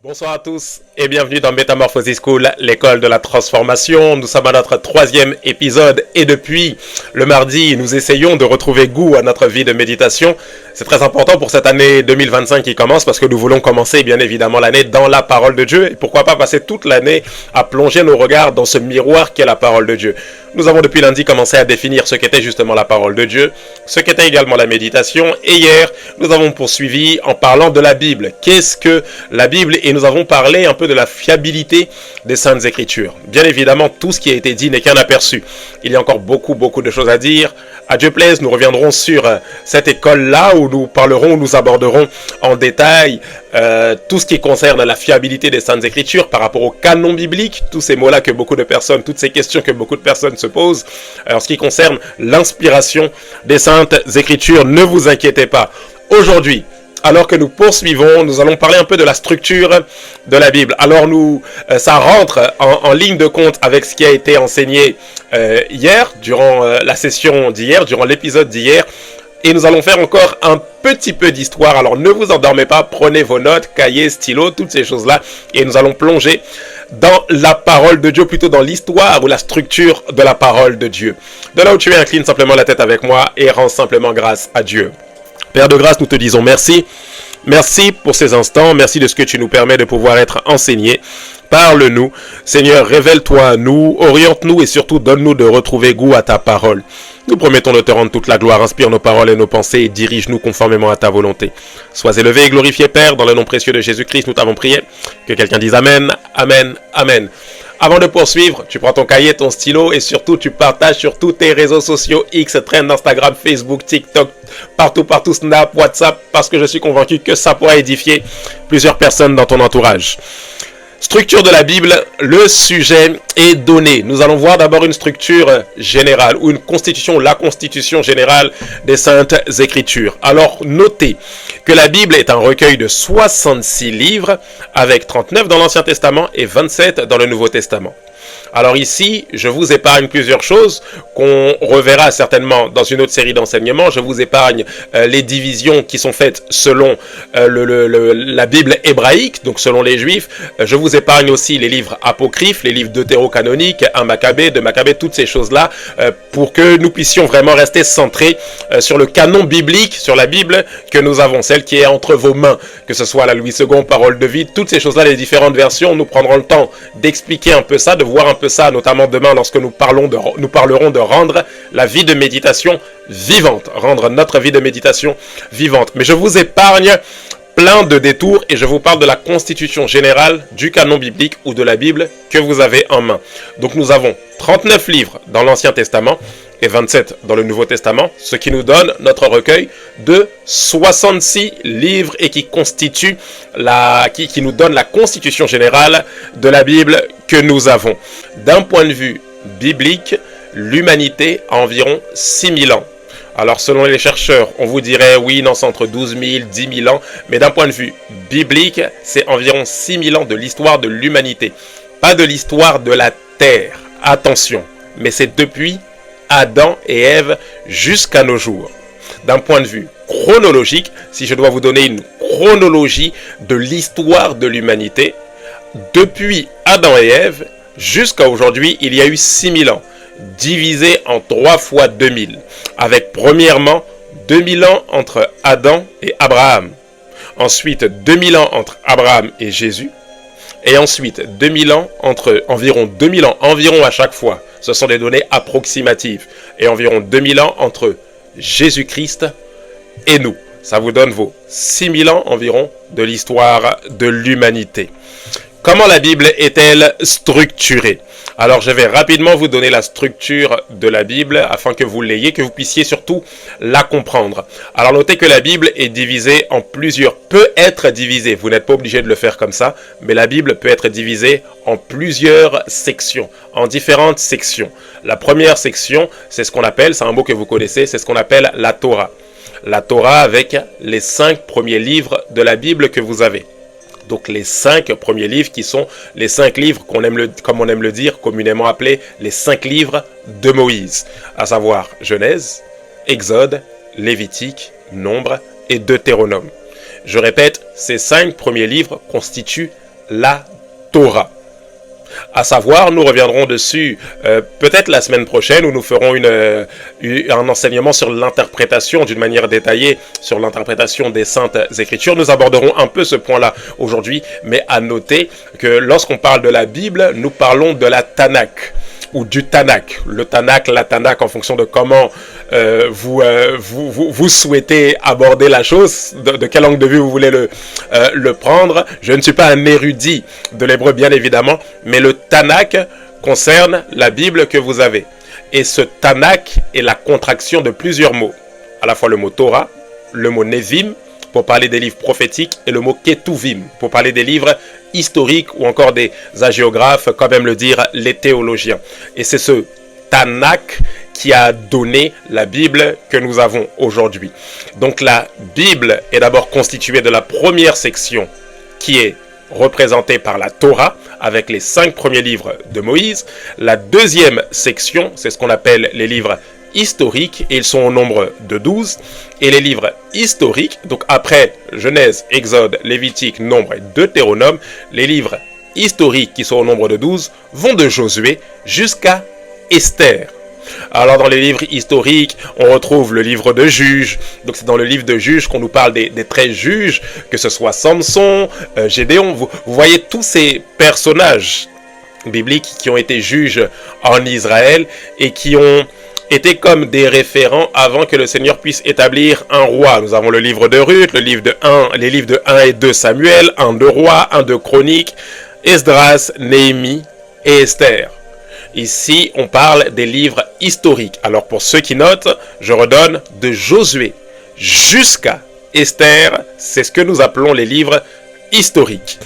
Bonsoir à tous et bienvenue dans Metamorphosis School, l'école de la transformation. Nous sommes à notre 3e épisode et depuis le mardi, nous essayons de retrouver goût à notre vie de méditation. C'est très important pour cette année 2025 qui commence parce que nous voulons commencer bien évidemment l'année dans la parole de Dieu et pourquoi pas passer toute l'année à plonger nos regards dans ce miroir qu'est la parole de Dieu. Nous avons depuis lundi commencé à définir ce qu'était justement la parole de Dieu, ce qu'était également la méditation et hier, nous avons poursuivi en parlant de la Bible. Qu'est-ce que la Bible? Et nous avons parlé un peu de la fiabilité des Saintes Écritures. Bien évidemment, tout ce qui a été dit n'est qu'un aperçu. Il y a encore beaucoup de choses à dire. À Dieu plaise, nous reviendrons sur cette école-là où nous parlerons, où nous aborderons en détail tout ce qui concerne la fiabilité des Saintes Écritures par rapport au canon biblique, tous ces mots-là que beaucoup de personnes, toutes ces questions que beaucoup de personnes se posent. En ce qui concerne l'inspiration des Saintes Écritures, ne vous inquiétez pas. Aujourd'hui, alors que nous poursuivons, nous allons parler un peu de la structure de la Bible. Alors ça rentre en ligne de compte avec ce qui a été enseigné hier, durant la session d'hier, durant l'épisode d'hier. Et nous allons faire encore un petit peu d'histoire. Alors ne vous endormez pas, prenez vos notes, cahiers, stylos, toutes ces choses-là. Et nous allons plonger dans la parole de Dieu, plutôt dans l'histoire ou la structure de la parole de Dieu. De là où tu es, incline simplement la tête avec moi et rends simplement grâce à Dieu. Père de grâce, nous te disons merci. Merci pour ces instants. Merci de ce que tu nous permets de pouvoir être enseignés. Parle-nous. Seigneur, révèle-toi à nous, oriente-nous et surtout donne-nous de retrouver goût à ta parole. Nous promettons de te rendre toute la gloire. Inspire nos paroles et nos pensées et dirige-nous conformément à ta volonté. Sois élevé et glorifié, Père, dans le nom précieux de Jésus-Christ, nous t'avons prié. Que quelqu'un dise Amen, Amen, Amen. Avant de poursuivre, tu prends ton cahier, ton stylo et surtout tu partages sur tous tes réseaux sociaux X, Trend, Instagram, Facebook, TikTok, partout, Snap, WhatsApp, parce que je suis convaincu que ça pourra édifier plusieurs personnes dans ton entourage. Structure de la Bible, le sujet est donné. Nous allons voir d'abord une structure générale ou une constitution, la constitution générale des Saintes Écritures. Alors notez que la Bible est un recueil de 66 livres avec 39 dans l'Ancien Testament et 27 dans le Nouveau Testament. Alors ici, je vous épargne plusieurs choses qu'on reverra certainement dans une autre série d'enseignements. Je vous épargne les divisions qui sont faites selon la Bible hébraïque, donc selon les Juifs. Je vous épargne aussi les livres apocryphes, les livres deutérocanoniques, 1 Maccabée, 2 Maccabée, toutes ces choses-là, pour que nous puissions vraiment rester centrés sur le canon biblique, sur la Bible que nous avons, celle qui est entre vos mains, que ce soit la Louis II, Parole de vie, toutes ces choses-là, les différentes versions. Nous prendrons le temps d'expliquer un peu ça, de voir un peu ça, notamment demain lorsque nous parlerons de rendre la vie de méditation vivante, rendre notre vie de méditation vivante. Mais je vous épargne plein de détours et je vous parle de la constitution générale du canon biblique ou de la Bible que vous avez en main. Donc nous avons 39 livres dans l'Ancien Testament et 27 dans le Nouveau Testament, ce qui nous donne notre recueil de 66 livres et qui constitue qui nous donne la constitution générale de la Bible que nous avons. D'un point de vue biblique, l'humanité a environ 6000 ans. Alors selon les chercheurs, on vous dirait oui, non, c'est entre 12 000, 10 000 ans, mais d'un point de vue biblique, c'est environ 6000 ans de l'histoire de l'humanité. Pas de l'histoire de la Terre, attention, mais c'est depuis Adam et Ève jusqu'à nos jours. D'un point de vue chronologique, si je dois vous donner une chronologie de l'histoire de l'humanité, depuis Adam et Ève jusqu'à aujourd'hui, il y a eu 6000 ans, divisé en 3 fois 2000, avec premièrement 2000 ans entre Adam et Abraham, ensuite 2000 ans entre Abraham et Jésus, et ensuite 2000 ans environ 2000 ans, environ à chaque fois, ce sont des données approximatives, et environ 2000 ans entre Jésus-Christ et nous. Ça vous donne vos 6000 ans environ de l'histoire de l'humanité. Comment la Bible est-elle structurée? Alors je vais rapidement vous donner la structure de la Bible afin que vous l'ayez, que vous puissiez surtout la comprendre. Alors notez que la Bible est divisée en peut être divisée, vous n'êtes pas obligé de le faire comme ça, mais la Bible peut être divisée en plusieurs sections, en différentes sections. La première section, c'est ce qu'on appelle, c'est un mot que vous connaissez, c'est ce qu'on appelle la Torah. La Torah avec les 5 premiers livres de la Bible que vous avez. Donc les 5 premiers livres qui sont les 5 livres comme on aime le dire, communément appelés les 5 livres de Moïse, à savoir Genèse, Exode, Lévitique, Nombre et Deutéronome. Je répète, ces 5 premiers livres constituent la Torah. À savoir, nous reviendrons dessus peut-être la semaine prochaine où nous ferons un enseignement sur l'interprétation d'une manière détaillée, sur l'interprétation des Saintes Écritures. Nous aborderons un peu ce point-là aujourd'hui, mais à noter que lorsqu'on parle de la Bible, nous parlons de la Tanakh ou du Tanakh. Le Tanakh, la Tanakh, en fonction de comment vous souhaitez aborder la chose, de quel angle de vue vous voulez le prendre. Je ne suis pas un érudit de l'hébreu, bien évidemment, mais le Tanakh concerne la Bible que vous avez. Et ce Tanakh est la contraction de plusieurs mots. À la fois le mot Torah, le mot Nevim, pour parler des livres prophétiques, et le mot Ketuvim, pour parler des livres historiques ou encore des hagiographes, comme aiment le dire les théologiens. Et c'est ce Tanakh qui a donné la Bible que nous avons aujourd'hui. Donc la Bible est d'abord constituée de la première section qui est représentée par la Torah, avec les 5 premiers livres de Moïse. La deuxième section, c'est ce qu'on appelle les livres historiques, et ils sont au nombre de 12. Et les livres historiques, donc après Genèse, Exode, Lévitique, Nombre et Deutéronome, les livres historiques qui sont au nombre de 12 vont de Josué jusqu'à Esther. Alors dans les livres historiques, on retrouve le livre de Juges. Donc c'est dans le livre de Juges qu'on nous parle des 13 juges, que ce soit Samson, Gédéon. Vous voyez tous ces personnages bibliques qui ont été juges en Israël et qui ont été comme des référents avant que le Seigneur puisse établir un roi. Nous avons le livre de Ruth, les livres de 1 et 2 Samuel, 1 de Rois, 1 de Chroniques, Esdras, Néhémie et Esther. Ici, on parle des livres historiques. Alors pour ceux qui notent, je redonne de Josué jusqu'à Esther, c'est ce que nous appelons les livres historiques.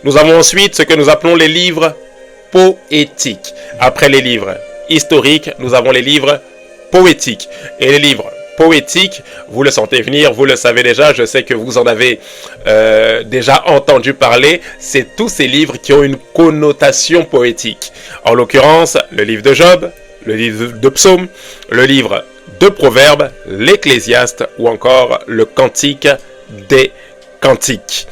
Nous avons ensuite ce que nous appelons les livres poétiques. Après les livres historiques, nous avons les livres poétiques. Et les livres poétiques, vous le sentez venir, vous le savez déjà, je sais que vous en avez déjà entendu parler, c'est tous ces livres qui ont une connotation poétique. En l'occurrence, le livre de Job, le livre de Psaume, le livre de Proverbes, l'Ecclésiaste ou encore le Cantique des Cantiques.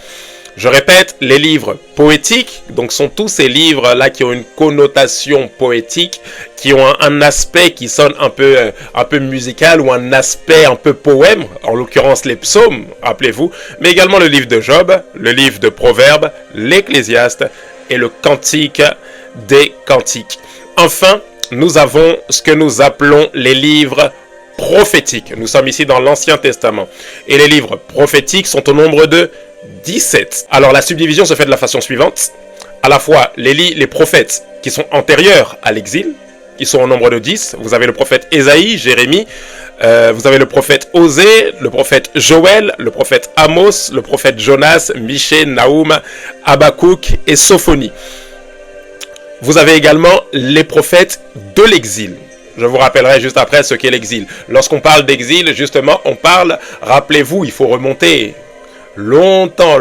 Je répète, les livres poétiques, donc sont tous ces livres-là qui ont une connotation poétique, qui ont un aspect qui sonne un peu musical ou un aspect un peu poème, en l'occurrence les psaumes, rappelez-vous, mais également le livre de Job, le livre de Proverbes, l'Ecclésiaste et le Cantique des Cantiques. Enfin, nous avons ce que nous appelons les livres prophétiques. Nous sommes ici dans l'Ancien Testament. Et les livres prophétiques sont au nombre de 17. Alors la subdivision se fait de la façon suivante. À la fois les prophètes qui sont antérieurs à l'exil, ils sont au nombre de 10. Vous avez le prophète Ésaïe, Jérémie, vous avez le prophète Osée, le prophète Joël, le prophète Amos, le prophète Jonas, Michée, Naoum, Habakkuk et Sophonie. Vous avez également les prophètes de l'exil. Je vous rappellerai juste après ce qu'est l'exil. Lorsqu'on parle d'exil, justement, on parle, rappelez-vous, il faut remonter longtemps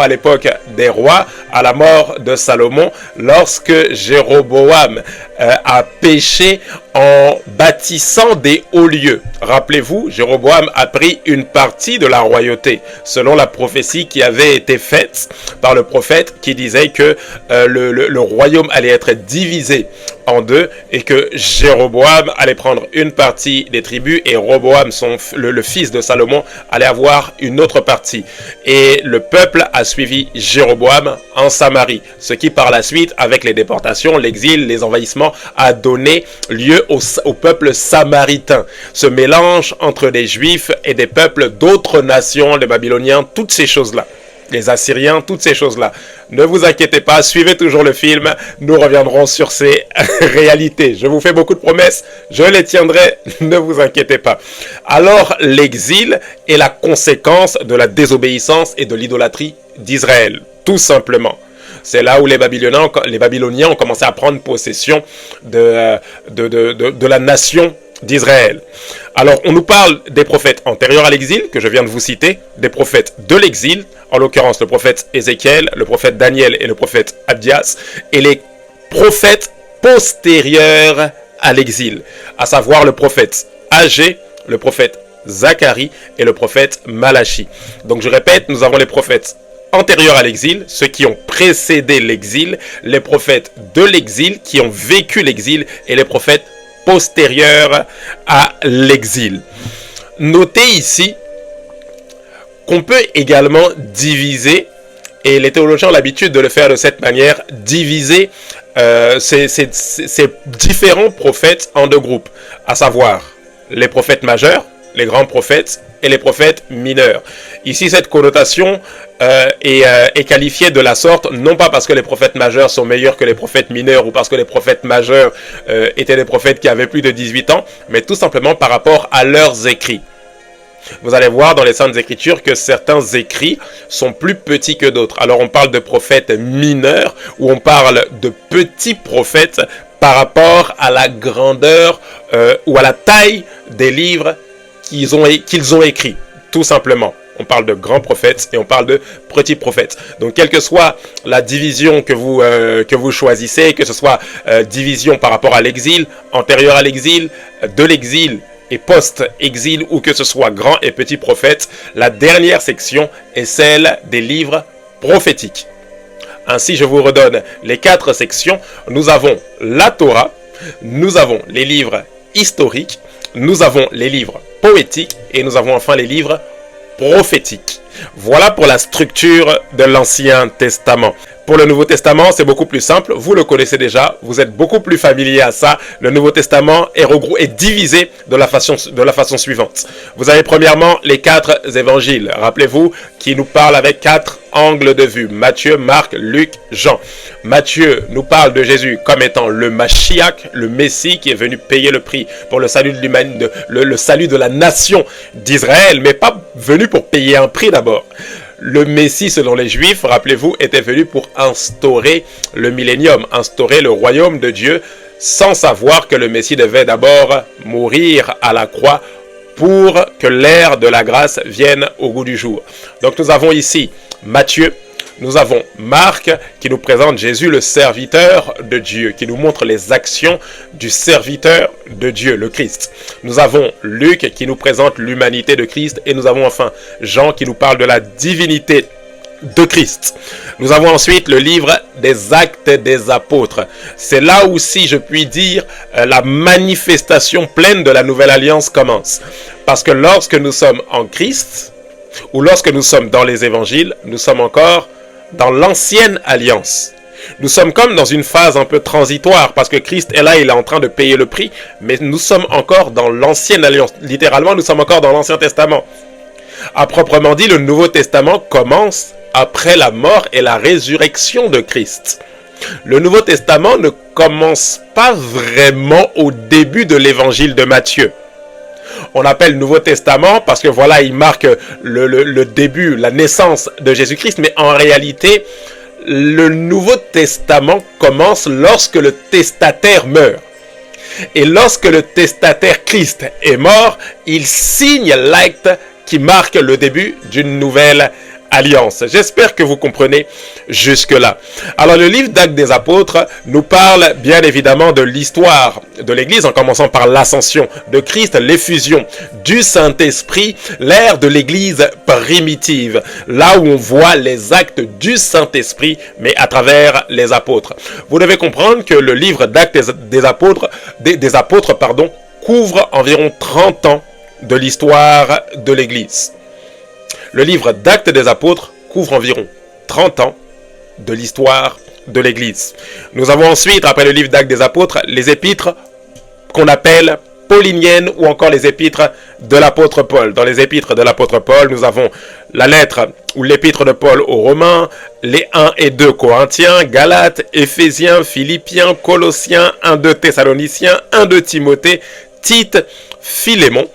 à l'époque des rois, à la mort de Salomon, lorsque Jéroboam a péché en bâtissant des hauts lieux. Rappelez-vous, Jéroboam a pris une partie de la royauté, selon la prophétie qui avait été faite par le prophète qui disait que le royaume allait être divisé en deux et que Jéroboam allait prendre une partie des tribus et Roboam, le fils de Salomon, allait avoir une autre partie. Et le peuple a suivi Jéroboam en Samarie, ce qui par la suite, avec les déportations, l'exil, les envahissements, a donné lieu au peuple samaritain. Ce mélange entre des Juifs et des peuples d'autres nations, les Babyloniens, toutes ces choses-là. Les Assyriens, toutes ces choses-là. Ne vous inquiétez pas, suivez toujours le film, nous reviendrons sur ces réalités. Je vous fais beaucoup de promesses, je les tiendrai, ne vous inquiétez pas. Alors, l'exil est la conséquence de la désobéissance et de l'idolâtrie d'Israël, tout simplement. C'est là où les Babyloniens ont commencé à prendre possession de la nation d'Israël. Alors, on nous parle des prophètes antérieurs à l'exil, que je viens de vous citer, des prophètes de l'exil, en l'occurrence le prophète Ézéchiel, le prophète Daniel et le prophète Abdias, et les prophètes postérieurs à l'exil, à savoir le prophète Agé, le prophète Zacharie et le prophète Malachi. Donc je répète, nous avons les prophètes antérieurs à l'exil, ceux qui ont précédé l'exil, les prophètes de l'exil, qui ont vécu l'exil, et les prophètes postérieurs à l'exil. Notez ici qu'on peut également diviser, et les théologiens ont l'habitude de le faire de cette manière, diviser ces différents prophètes en deux groupes, à savoir les prophètes majeurs, les grands prophètes, et les prophètes mineurs. Ici, cette connotation est qualifiée de la sorte, non pas parce que les prophètes majeurs sont meilleurs que les prophètes mineurs, ou parce que les prophètes majeurs étaient des prophètes qui avaient plus de 18 ans, mais tout simplement par rapport à leurs écrits. Vous allez voir dans les Saintes Écritures que certains écrits sont plus petits que d'autres. Alors on parle de prophètes mineurs, ou on parle de petits prophètes par rapport à la grandeur ou à la taille des livres qu'ils ont écrits, tout simplement. On parle de grands prophètes et on parle de petits prophètes. Donc, quelle que soit la division que vous choisissez, que ce soit division par rapport à l'exil, antérieur à l'exil, de l'exil et post-exil, ou que ce soit grand et petit prophète, la dernière section est celle des livres prophétiques. Ainsi, je vous redonne les 4 sections. Nous avons la Torah, nous avons les livres historiques, nous avons les livres poétiques et nous avons enfin les livres prophétiques. Voilà pour la structure de l'Ancien Testament. Pour le Nouveau Testament, c'est beaucoup plus simple. Vous le connaissez déjà. Vous êtes beaucoup plus familier à ça. Le Nouveau Testament est divisé de la façon suivante. Vous avez premièrement les 4 évangiles. Rappelez-vous, qui nous parlent avec 4 angles de vue. Matthieu, Marc, Luc, Jean. Matthieu nous parle de Jésus comme étant le Mashiach, le Messie qui est venu payer le prix pour le salut de l'humanité, le salut de la nation d'Israël, mais pas venu pour payer un prix d'abord. Le Messie, selon les Juifs, rappelez-vous, était venu pour instaurer le millénium, instaurer le royaume de Dieu, sans savoir que le Messie devait d'abord mourir à la croix pour que l'ère de la grâce vienne au goût du jour. Donc nous avons ici Matthieu, nous avons Marc qui nous présente Jésus, le serviteur de Dieu, qui nous montre les actions du serviteur de Dieu, le Christ. Nous avons Luc qui nous présente l'humanité de Christ, et nous avons enfin Jean qui nous parle de la divinité de Christ. Nous avons ensuite le livre des Actes des Apôtres. C'est là où, si je puis dire, la manifestation pleine de la Nouvelle Alliance commence. Parce que lorsque nous sommes en Christ, ou lorsque nous sommes dans les évangiles, nous sommes encore dans l'ancienne alliance. Nous sommes comme dans une phase un peu transitoire, parce que Christ est là, il est en train de payer le prix, mais nous sommes encore dans l'ancienne alliance. Littéralement, nous sommes encore dans l'Ancien Testament. À proprement dit, le Nouveau Testament commence après la mort et la résurrection de Christ. Le Nouveau Testament ne commence pas vraiment au début de l'évangile de Matthieu. On appelle Nouveau Testament parce que voilà, il marque le début, la naissance de Jésus-Christ, mais en réalité, le Nouveau Testament commence lorsque le testataire meurt. Et lorsque le testataire Christ est mort, il signe l'acte qui marque le début d'une nouvelle alliance. J'espère que vous comprenez jusque-là. Alors, le livre d'Actes des Apôtres nous parle bien évidemment de l'histoire de l'Église, en commençant par l'ascension de Christ, l'effusion du Saint-Esprit, l'ère de l'Église primitive, là où on voit les actes du Saint-Esprit, mais à travers les apôtres. Vous devez comprendre que le livre d'Actes des apôtres, couvre environ 30 ans de l'histoire de l'Église. Le livre d'Actes des Apôtres couvre environ 30 ans de l'histoire de l'Église. Nous avons ensuite, après le livre d'Actes des Apôtres, les épîtres qu'on appelle pauliniennes, ou encore les épîtres de l'apôtre Paul. Dans les épîtres de l'apôtre Paul, nous avons la lettre ou l'épître de Paul aux Romains, les 1 et 2 Corinthiens, Galates, Éphésiens, Philippiens, Colossiens, 1-2 Thessaloniciens, 1-2 Timothée, Tite, Philémon.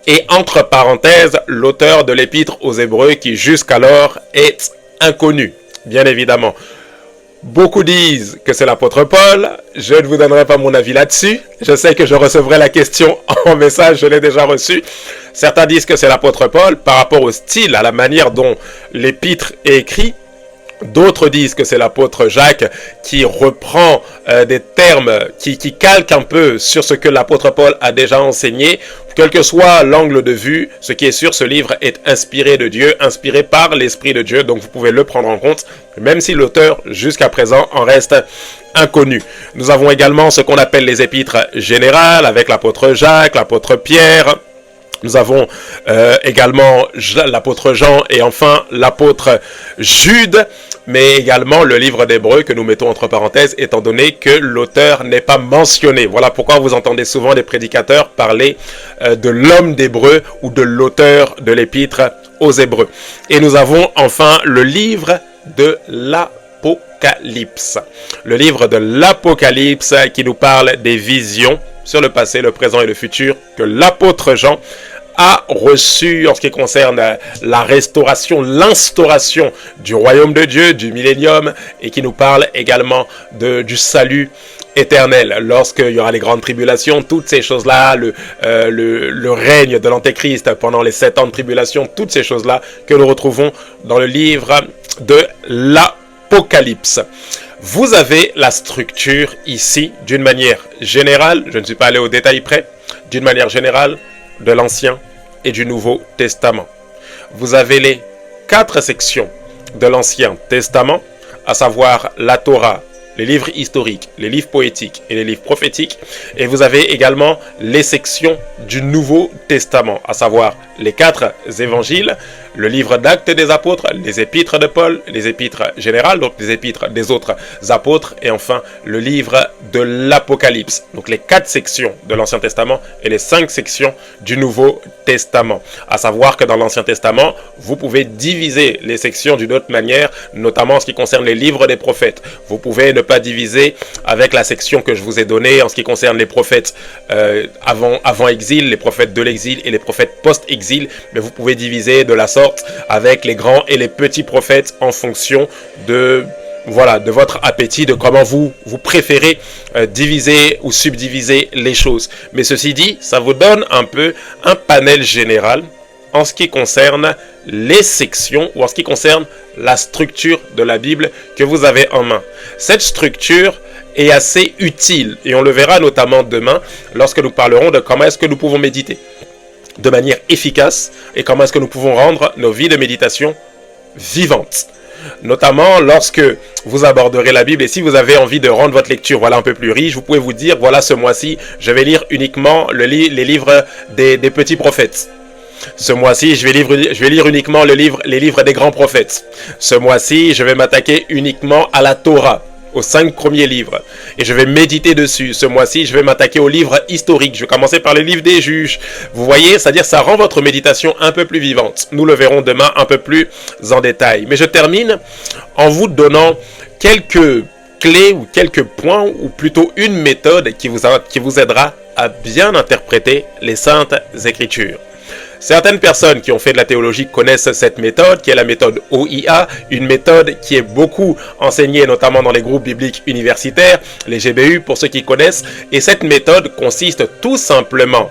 Et entre parenthèses, l'auteur de l'épître aux Hébreux qui jusqu'alors est inconnu, bien évidemment. Beaucoup disent que c'est l'apôtre Paul. Je ne vous donnerai pas mon avis là-dessus. Je sais que je recevrai la question en message, je l'ai déjà reçue. Certains disent que c'est l'apôtre Paul par rapport au style, à la manière dont l'épître est écrit. D'autres disent que c'est l'apôtre Jacques qui reprend des termes, qui calque un peu sur ce que l'apôtre Paul a déjà enseigné. Quel que soit l'angle de vue, ce qui est sûr, ce livre est inspiré de Dieu, inspiré par l'Esprit de Dieu, donc vous pouvez le prendre en compte, même si l'auteur, jusqu'à présent, en reste inconnu. Nous avons également ce qu'on appelle les épîtres générales, avec l'apôtre Jacques, l'apôtre Pierre. Nous avons également l'apôtre Jean et enfin l'apôtre Jude, mais également le livre d'Hébreux que nous mettons entre parenthèses, étant donné que l'auteur n'est pas mentionné. Voilà pourquoi vous entendez souvent des prédicateurs parler de l'homme d'Hébreux ou de l'auteur de l'épître aux Hébreux. Et nous avons enfin le livre de l'Apocalypse. Le livre de l'Apocalypse qui nous parle des visions sur le passé, le présent et le futur que l'apôtre Jean a reçu en ce qui concerne la restauration, l'instauration du royaume de Dieu, du millénium, et qui nous parle également du salut éternel. Lorsqu'il y aura les grandes tribulations, toutes ces choses-là, le règne de l'Antéchrist pendant les 7 ans de tribulation, toutes ces choses-là que nous retrouvons dans le livre de l'Apocalypse. Vous avez la structure ici d'une manière générale, je ne suis pas allé au détail près, d'une manière générale de l'Ancien et du Nouveau Testament. Vous avez les 4 sections de l'Ancien Testament, à savoir la Torah, les livres historiques, les livres poétiques et les livres prophétiques. Et vous avez également les sections du Nouveau Testament, à savoir les 4 évangiles, le livre d'Actes des apôtres, les épîtres de Paul, les épîtres générales, donc les épîtres des autres apôtres, et enfin le livre de l'Apocalypse. Donc les 4 sections de l'Ancien Testament et les 5 sections du Nouveau Testament. À savoir que dans l'Ancien Testament, vous pouvez diviser les sections d'une autre manière, notamment en ce qui concerne les livres des prophètes. Vous pouvez ne pas diviser avec la section que je vous ai donnée en ce qui concerne les prophètes avant exil, les prophètes de l'exil et les prophètes post-exil, mais vous pouvez diviser de la sorte avec les grands et les petits prophètes en fonction de votre appétit, de comment vous préférez diviser ou subdiviser les choses. Mais ceci dit, ça vous donne un peu un panel général en ce qui concerne les sections ou en ce qui concerne la structure de la Bible que vous avez en main. Cette structure est assez utile et on le verra notamment demain lorsque nous parlerons de comment est-ce que nous pouvons méditer de manière efficace et comment est-ce que nous pouvons rendre nos vies de méditation vivantes. Notamment lorsque vous aborderez la Bible et si vous avez envie de rendre votre lecture un peu plus riche, vous pouvez vous dire, voilà, ce mois-ci, je vais lire uniquement les livres des petits prophètes. Ce mois-ci, je vais lire uniquement les livres des grands prophètes. Ce mois-ci, je vais m'attaquer uniquement à la Torah, aux 5 premiers livres. Et je vais méditer dessus. Ce mois-ci, je vais m'attaquer aux livres historiques. Je vais commencer par les livres des juges. Vous voyez, c'est-à-dire ça rend votre méditation un peu plus vivante. Nous le verrons demain un peu plus en détail. Mais je termine en vous donnant quelques clés ou quelques points, ou plutôt une méthode qui vous aidera à bien interpréter les Saintes Écritures. Certaines personnes qui ont fait de la théologie connaissent cette méthode, qui est la méthode OIA, une méthode qui est beaucoup enseignée notamment dans les groupes bibliques universitaires, les GBU pour ceux qui connaissent, et cette méthode consiste tout simplement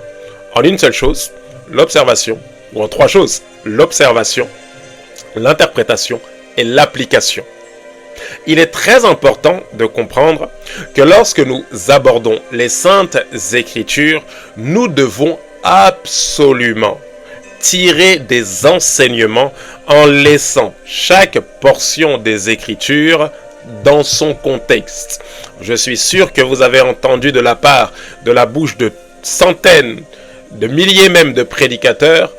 en une seule chose, l'observation, ou en 3 choses, l'observation, l'interprétation et l'application. Il est très important de comprendre que lorsque nous abordons les Saintes Écritures, nous devons absolument tirer des enseignements en laissant chaque portion des Écritures dans son contexte. Je suis sûr que vous avez entendu de la bouche de centaines, de milliers même de prédicateurs,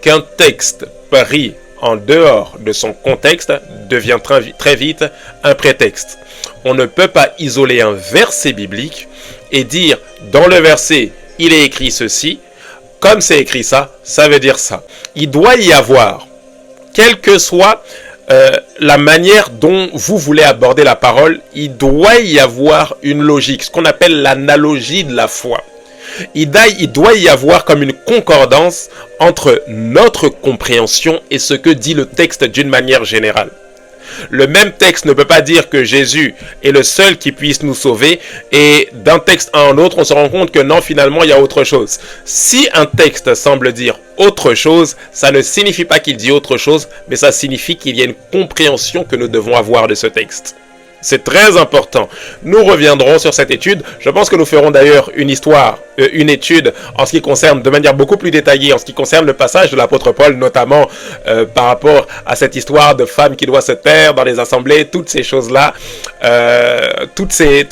qu'un texte pris en dehors de son contexte devient très vite un prétexte. On ne peut pas isoler un verset biblique et dire dans le verset il est écrit ceci, comme c'est écrit ça, ça veut dire ça. Il doit y avoir, quelle que soit la manière dont vous voulez aborder la parole, il doit y avoir une logique, ce qu'on appelle l'analogie de la foi. Il doit y avoir comme une concordance entre notre compréhension et ce que dit le texte d'une manière générale. Le même texte ne peut pas dire que Jésus est le seul qui puisse nous sauver, et d'un texte à un autre, on se rend compte que non, finalement, il y a autre chose. Si un texte semble dire autre chose, ça ne signifie pas qu'il dit autre chose, mais ça signifie qu'il y a une compréhension que nous devons avoir de ce texte. C'est très important. Nous reviendrons sur cette étude. Je pense que nous ferons d'ailleurs une étude en ce qui concerne, de manière beaucoup plus détaillée, en ce qui concerne le passage de l'apôtre Paul, notamment par rapport à cette histoire de femme qui doit se taire dans les assemblées, toutes ces choses-là, toutes ces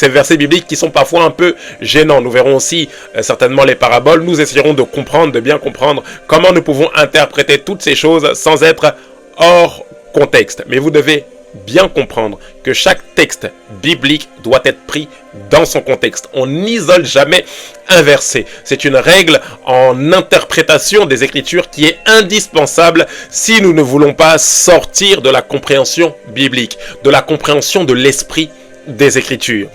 versets bibliques qui sont parfois un peu gênants. Nous verrons aussi certainement les paraboles. Nous essaierons de comprendre, de bien comprendre comment nous pouvons interpréter toutes ces choses sans être hors contexte. Mais vous devez bien comprendre que chaque texte biblique doit être pris dans son contexte. On n'isole jamais un verset. C'est une règle en interprétation des Écritures qui est indispensable si nous ne voulons pas sortir de la compréhension biblique, de la compréhension de l'esprit des Écritures.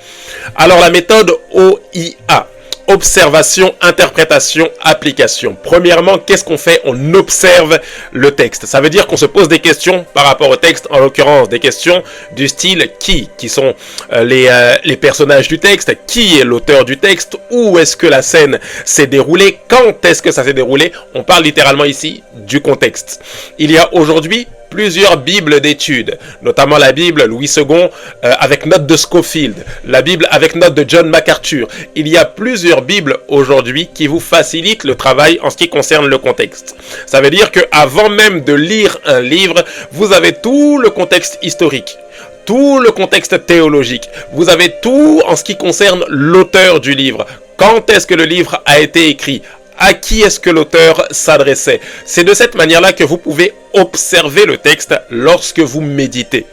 Alors la méthode OIA. Observation, interprétation, application. Premièrement, qu'est-ce qu'on fait? On observe le texte. Ça veut dire qu'on se pose des questions par rapport au texte, en l'occurrence des questions du style qui sont les personnages du texte, qui est l'auteur du texte, où est-ce que la scène s'est déroulée, quand est-ce que ça s'est déroulé. On parle littéralement ici du contexte. Il y a aujourd'hui plusieurs bibles d'études, notamment la Bible Louis II avec note de Scofield, la Bible avec note de John MacArthur. Il y a plusieurs bibles aujourd'hui qui vous facilitent le travail en ce qui concerne le contexte. Ça veut dire qu'avant même de lire un livre, vous avez tout le contexte historique, tout le contexte théologique. Vous avez tout en ce qui concerne l'auteur du livre. Quand est-ce que le livre a été écrit? À qui est-ce que l'auteur s'adressait? C'est de cette manière-là que vous pouvez observer le texte lorsque vous méditez.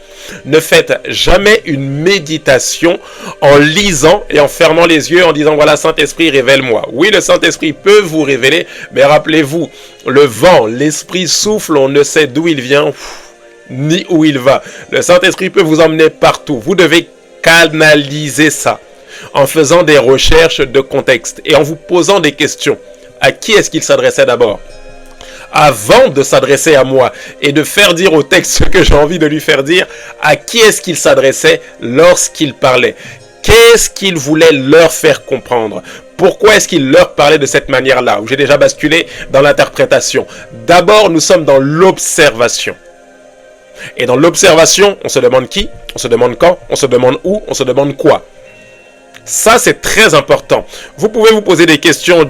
Ne faites jamais une méditation en lisant et en fermant les yeux en disant « Voilà, Saint-Esprit, révèle-moi ». Oui, le Saint-Esprit peut vous révéler, mais rappelez-vous, le vent, l'Esprit souffle, on ne sait d'où il vient ni où il va. Le Saint-Esprit peut vous emmener partout. Vous devez canaliser ça en faisant des recherches de contexte et en vous posant des questions. À qui est-ce qu'il s'adressait d'abord? Avant de s'adresser à moi et de faire dire au texte ce que j'ai envie de lui faire dire, à qui est-ce qu'il s'adressait lorsqu'il parlait? Qu'est-ce qu'il voulait leur faire comprendre? Pourquoi est-ce qu'il leur parlait de cette manière-là? Où j'ai déjà basculé dans l'interprétation. D'abord, nous sommes dans l'observation. Et dans l'observation, on se demande qui? On se demande quand? On se demande où? On se demande quoi? Ça, c'est très important. Vous pouvez vous poser des questions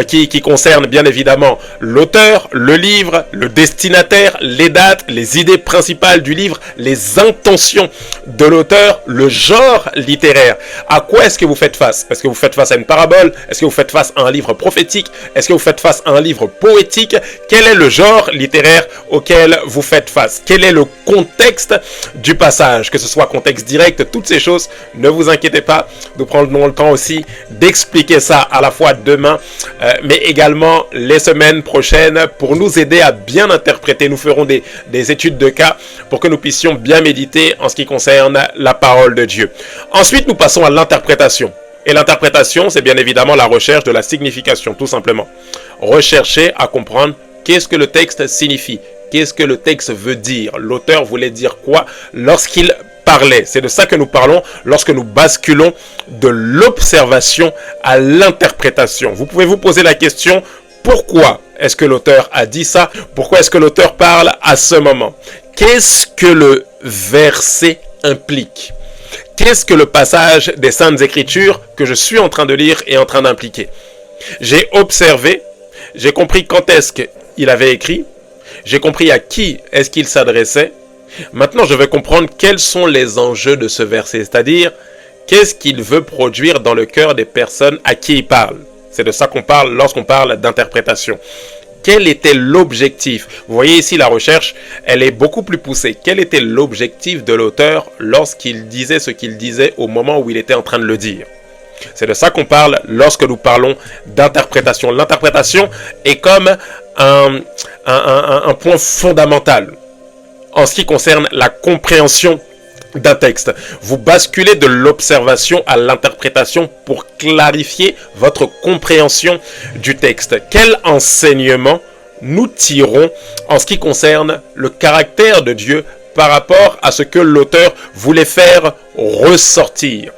qui concernent bien évidemment l'auteur, le livre, le destinataire, les dates, les idées principales du livre, les intentions de l'auteur, le genre littéraire. À quoi est-ce que vous faites face? Est-ce que vous faites face à une parabole? Est-ce que vous faites face à un livre prophétique? Est-ce que vous faites face à un livre poétique? Quel est le genre littéraire auquel vous faites face? Quel est le contexte du passage? Que ce soit contexte direct, toutes ces choses, ne vous inquiétez pas. Nous prendrons le temps aussi d'expliquer ça à la fois demain, mais également les semaines prochaines pour nous aider à bien interpréter. Nous ferons des études de cas pour que nous puissions bien méditer en ce qui concerne la parole de Dieu. Ensuite, nous passons à l'interprétation. Et l'interprétation, c'est bien évidemment la recherche de la signification, tout simplement. Rechercher à comprendre qu'est-ce que le texte signifie. Qu'est-ce que le texte veut dire? L'auteur voulait dire quoi lorsqu'il parlait? C'est de ça que nous parlons lorsque nous basculons de l'observation à l'interprétation. Vous pouvez vous poser la question, pourquoi est-ce que l'auteur a dit ça? Pourquoi est-ce que l'auteur parle à ce moment? Qu'est-ce que le verset implique? Qu'est-ce que le passage des Saintes Écritures que je suis en train de lire est en train d'impliquer? J'ai observé, j'ai compris quand est-ce qu'il avait écrit, j'ai compris à qui est-ce qu'il s'adressait. Maintenant, je vais comprendre quels sont les enjeux de ce verset, c'est-à-dire qu'est-ce qu'il veut produire dans le cœur des personnes à qui il parle. C'est de ça qu'on parle lorsqu'on parle d'interprétation. Quel était l'objectif? Vous voyez ici la recherche, elle est beaucoup plus poussée. Quel était l'objectif de l'auteur lorsqu'il disait ce qu'il disait au moment où il était en train de le dire? C'est de ça qu'on parle lorsque nous parlons d'interprétation. L'interprétation est comme un point fondamental en ce qui concerne la compréhension d'un texte. Vous basculez de l'observation à l'interprétation pour clarifier votre compréhension du texte. Quel enseignement nous tirons en ce qui concerne le caractère de Dieu par rapport à ce que l'auteur voulait faire ressortir.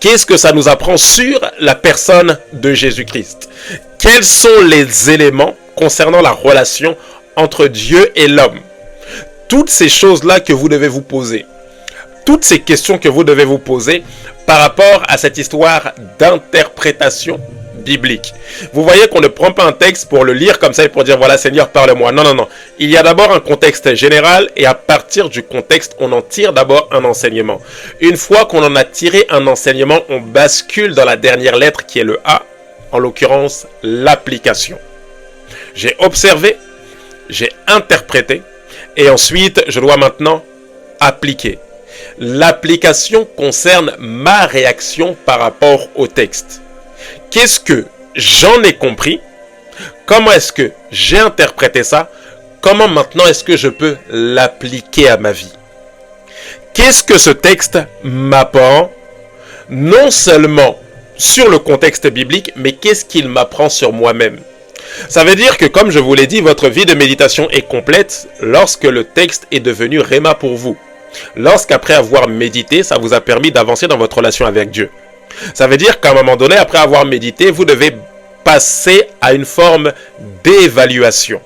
Qu'est-ce que ça nous apprend sur la personne de Jésus-Christ? Quels sont les éléments concernant la relation entre Dieu et l'homme? Toutes ces choses-là que vous devez vous poser, toutes ces questions que vous devez vous poser par rapport à cette histoire d'interprétation biblique. Vous voyez qu'on ne prend pas un texte pour le lire comme ça et pour dire voilà Seigneur parle-moi. Non, non, non. Il y a d'abord un contexte général et à partir du contexte, on en tire d'abord un enseignement. Une fois qu'on en a tiré un enseignement, on bascule dans la dernière lettre qui est le A, en l'occurrence l'application. J'ai observé, j'ai interprété et ensuite je dois maintenant appliquer. L'application concerne ma réaction par rapport au texte. Qu'est-ce que j'en ai compris? Comment est-ce que j'ai interprété ça? Comment maintenant est-ce que je peux l'appliquer à ma vie? Qu'est-ce que ce texte m'apprend? Non seulement sur le contexte biblique, mais qu'est-ce qu'il m'apprend sur moi-même? Ça veut dire que, comme je vous l'ai dit, votre vie de méditation est complète lorsque le texte est devenu Réma pour vous. Lorsqu'après avoir médité, ça vous a permis d'avancer dans votre relation avec Dieu. Ça veut dire qu'à un moment donné, après avoir médité, vous devez passer à une forme d'évaluation.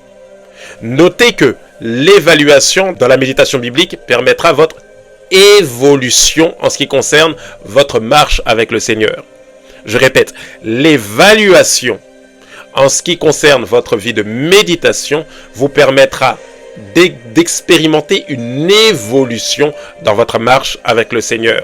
Notez que l'évaluation dans la méditation biblique permettra votre évolution en ce qui concerne votre marche avec le Seigneur. Je répète, l'évaluation en ce qui concerne votre vie de méditation vous permettra d'expérimenter une évolution dans votre marche avec le Seigneur.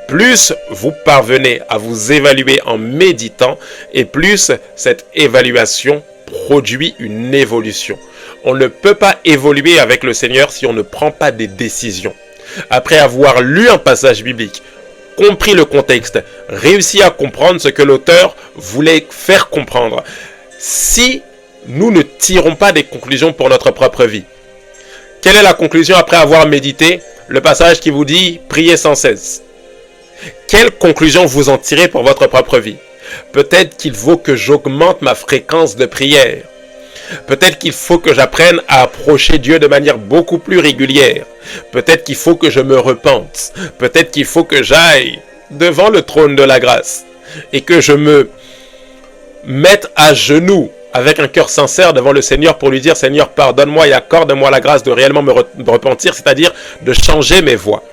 Plus vous parvenez à vous évaluer en méditant, et plus cette évaluation produit une évolution. On ne peut pas évoluer avec le Seigneur si on ne prend pas des décisions. Après avoir lu un passage biblique, compris le contexte, réussi à comprendre ce que l'auteur voulait faire comprendre, si nous ne tirons pas des conclusions pour notre propre vie, quelle est la conclusion après avoir médité le passage qui vous dit « priez sans cesse ». Quelle conclusion vous en tirez pour votre propre vie? Peut-être qu'il faut que j'augmente ma fréquence de prière. Peut-être qu'il faut que j'apprenne à approcher Dieu de manière beaucoup plus régulière. Peut-être qu'il faut que je me repente. Peut-être qu'il faut que j'aille devant le trône de la grâce et que je me mette à genoux avec un cœur sincère devant le Seigneur pour lui dire « Seigneur, pardonne-moi et accorde-moi la grâce de réellement me repentir, c'est-à-dire de changer mes voies. »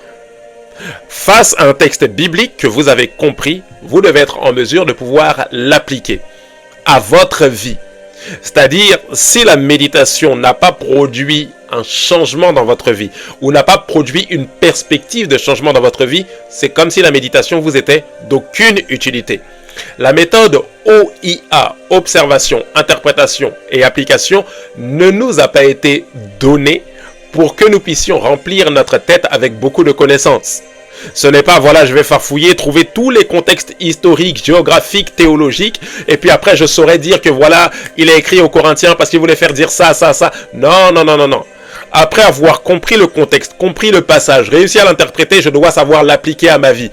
Face à un texte biblique que vous avez compris, vous devez être en mesure de pouvoir l'appliquer à votre vie. C'est-à-dire, si la méditation n'a pas produit un changement dans votre vie ou n'a pas produit une perspective de changement dans votre vie, c'est comme si la méditation vous était d'aucune utilité. La méthode OIA, observation, interprétation et application, ne nous a pas été donnée pour que nous puissions remplir notre tête avec beaucoup de connaissances. Ce n'est pas, voilà, je vais farfouiller, trouver tous les contextes historiques, géographiques, théologiques, et puis après je saurais dire que voilà, il est écrit aux Corinthiens parce qu'il voulait faire dire ça, ça, ça. Non, non, non, non, non. Après avoir compris le contexte, compris le passage, réussi à l'interpréter, je dois savoir l'appliquer à ma vie.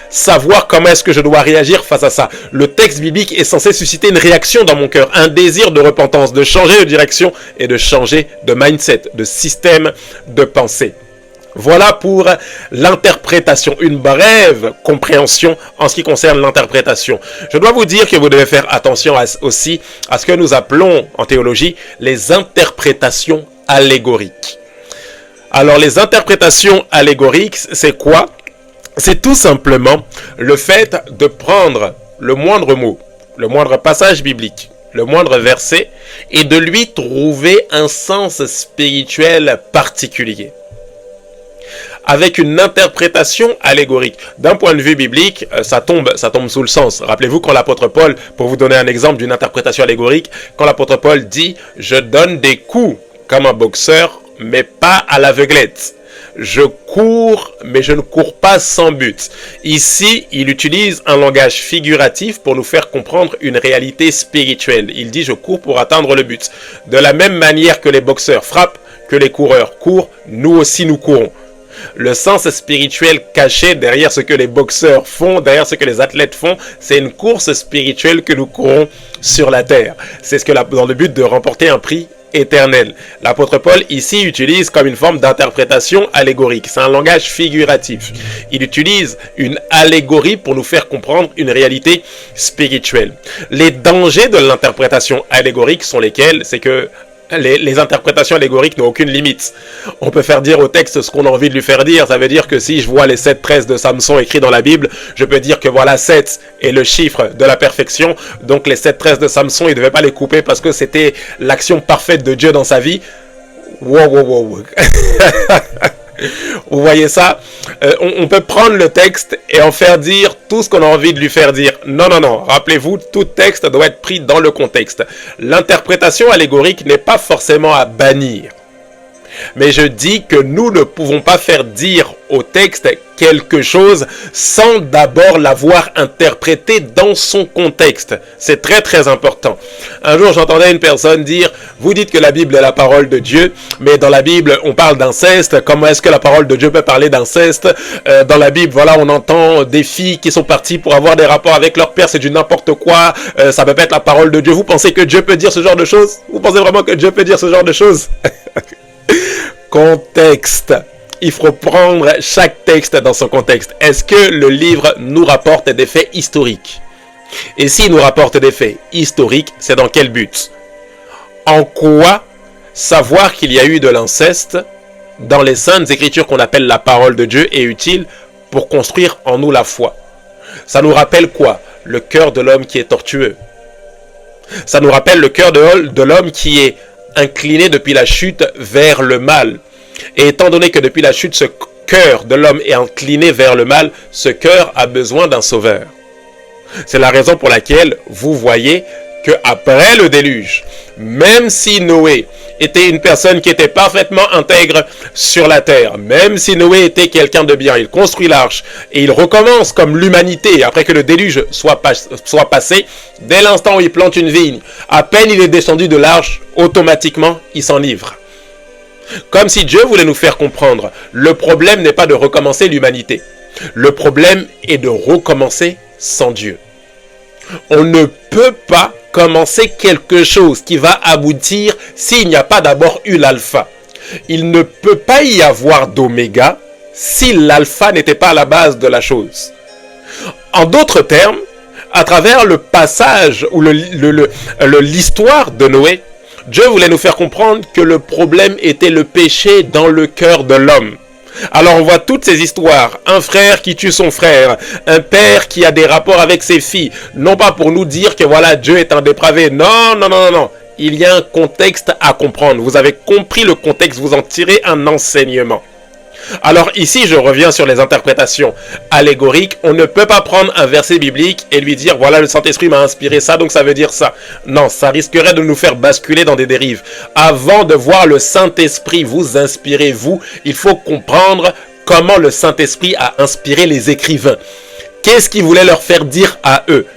Savoir comment est-ce que je dois réagir face à ça. Le texte biblique est censé susciter une réaction dans mon cœur, un désir de repentance, de changer de direction et de changer de mindset, de système de pensée. Voilà pour l'interprétation, une brève compréhension en ce qui concerne l'interprétation. Je dois vous dire que vous devez faire attention aussi à ce que nous appelons en théologie les interprétations allégoriques. Alors les interprétations allégoriques, c'est quoi? C'est tout simplement le fait de prendre le moindre mot, le moindre passage biblique, le moindre verset et de lui trouver un sens spirituel particulier. Avec une interprétation allégorique. D'un point de vue biblique, ça tombe sous le sens. Rappelez-vous quand l'apôtre Paul, pour vous donner un exemple d'une interprétation allégorique, quand l'apôtre Paul dit « Je donne des coups comme un boxeur, mais pas à l'aveuglette. Je cours, mais je ne cours pas sans but. » Ici, il utilise un langage figuratif pour nous faire comprendre une réalité spirituelle. Il dit « Je cours pour atteindre le but. » De la même manière que les boxeurs frappent, que les coureurs courent, nous aussi nous courons. Le sens spirituel caché derrière ce que les boxeurs font, derrière ce que les athlètes font, c'est une course spirituelle que nous courons sur la terre. C'est ce que dans le but de remporter un prix éternel. L'apôtre Paul ici utilise comme une forme d'interprétation allégorique. C'est un langage figuratif. Il utilise une allégorie pour nous faire comprendre une réalité spirituelle. Les dangers de l'interprétation allégorique sont lesquels? C'est que les interprétations allégoriques n'ont aucune limite. On peut faire dire au texte ce qu'on a envie de lui faire dire. Ça veut dire que si je vois les 7 tresses de Samson écrits dans la Bible, je peux dire que voilà, 7 est le chiffre de la perfection. Donc les 7 tresses de Samson, il ne devait pas les couper parce que c'était l'action parfaite de Dieu dans sa vie. Wow. Vous voyez ça? On peut prendre le texte et en faire dire tout ce qu'on a envie de lui faire dire. Non. Rappelez-vous, tout texte doit être pris dans le contexte. L'interprétation allégorique n'est pas forcément à bannir. Mais je dis que nous ne pouvons pas faire dire au texte quelque chose sans d'abord l'avoir interprété dans son contexte. C'est très important. Un jour, j'entendais une personne dire « Vous dites que la Bible est la parole de Dieu, mais dans la Bible, on parle d'inceste. Comment est-ce que la parole de Dieu peut parler d'inceste? Dans la Bible, voilà, on entend des filles qui sont parties pour avoir des rapports avec leur père. C'est du n'importe quoi. Ça peut pas être la parole de Dieu. Vous pensez que Dieu peut dire ce genre de choses? Vous pensez vraiment que Dieu peut dire ce genre de choses? » Contexte. Il faut prendre chaque texte dans son contexte. Est-ce que le livre nous rapporte des faits historiques? Et s'il nous rapporte des faits historiques, c'est dans quel but? En quoi savoir qu'il y a eu de l'inceste dans les saintes écritures qu'on appelle la parole de Dieu est utile pour construire en nous la foi? Ça nous rappelle quoi? Le cœur de l'homme qui est tortueux. Ça nous rappelle le cœur de l'homme qui est incliné depuis la chute vers le mal. Et étant donné que depuis la chute, ce cœur de l'homme est incliné vers le mal, ce cœur a besoin d'un sauveur. C'est la raison pour laquelle vous voyez qu'après le déluge, même si Noé était une personne qui était parfaitement intègre sur la terre, même si Noé était quelqu'un de bien, il construit l'arche et il recommence comme l'humanité après que le déluge soit passé. Dès l'instant où il plante une vigne, à peine il est descendu de l'arche, automatiquement il s'enivre. Comme si Dieu voulait nous faire comprendre, le problème n'est pas de recommencer l'humanité. Le problème est de recommencer sans Dieu. On ne peut pas commencer quelque chose qui va aboutir s'il n'y a pas d'abord eu l'alpha. Il ne peut pas y avoir d'oméga si l'alpha n'était pas à la base de la chose. En d'autres termes, à travers le passage ou l'histoire de Noé, Dieu voulait nous faire comprendre que le problème était le péché dans le cœur de l'homme. Alors on voit toutes ces histoires, un frère qui tue son frère, un père qui a des rapports avec ses filles, non pas pour nous dire que voilà, Dieu est un dépravé, non. Il y a un contexte à comprendre, vous avez compris le contexte, vous en tirez un enseignement. Alors ici, je reviens sur les interprétations allégoriques. On ne peut pas prendre un verset biblique et lui dire, voilà, le Saint-Esprit m'a inspiré ça, donc ça veut dire ça. Non, ça risquerait de nous faire basculer dans des dérives. Avant de voir le Saint-Esprit vous inspirer, il faut comprendre comment le Saint-Esprit a inspiré les écrivains. Qu'est-ce qu'il voulait leur faire dire à eux?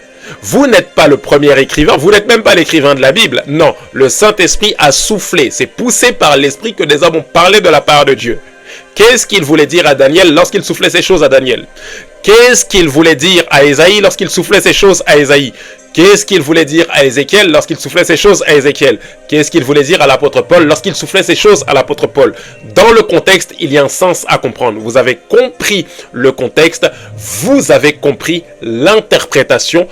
Vous n'êtes pas le premier écrivain, vous n'êtes même pas l'écrivain de la Bible. Non, le Saint-Esprit a soufflé. C'est poussé par l'Esprit que des hommes ont parlé de la part de Dieu. Qu'est-ce qu'il voulait dire à Daniel lorsqu'il soufflait ces choses à Daniel? Qu'est-ce qu'il voulait dire à Ésaïe lorsqu'il soufflait ces choses à Ésaïe? Qu'est-ce qu'il voulait dire à Ézéchiel lorsqu'il soufflait ces choses à Ézéchiel? Qu'est-ce qu'il voulait dire à l'apôtre Paul lorsqu'il soufflait ces choses à l'apôtre Paul? Dans le contexte, il y a un sens à comprendre. Vous avez compris le contexte, vous avez compris l'interprétation,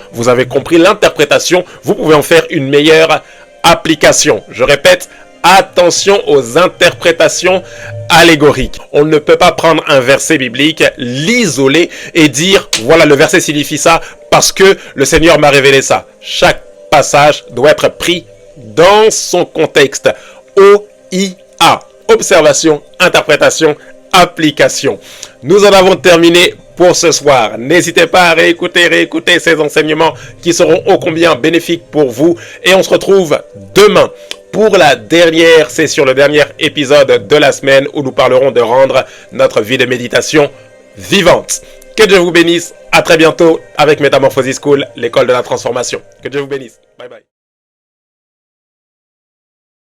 vous pouvez en faire une meilleure application. Je répète, attention aux interprétations allégoriques. On ne peut pas prendre un verset biblique, l'isoler et dire voilà, le verset signifie ça parce que le Seigneur m'a révélé ça. Chaque passage doit être pris dans son contexte. OIA. Observation, interprétation, application. Nous en avons terminé pour ce soir. N'hésitez pas à réécouter ces enseignements qui seront ô combien bénéfiques pour vous. Et on se retrouve demain pour la dernière session, le dernier épisode de la semaine où nous parlerons de rendre notre vie de méditation vivante. Que Dieu vous bénisse. À très bientôt avec Metamorphosis School, l'école de la transformation. Que Dieu vous bénisse. Bye bye.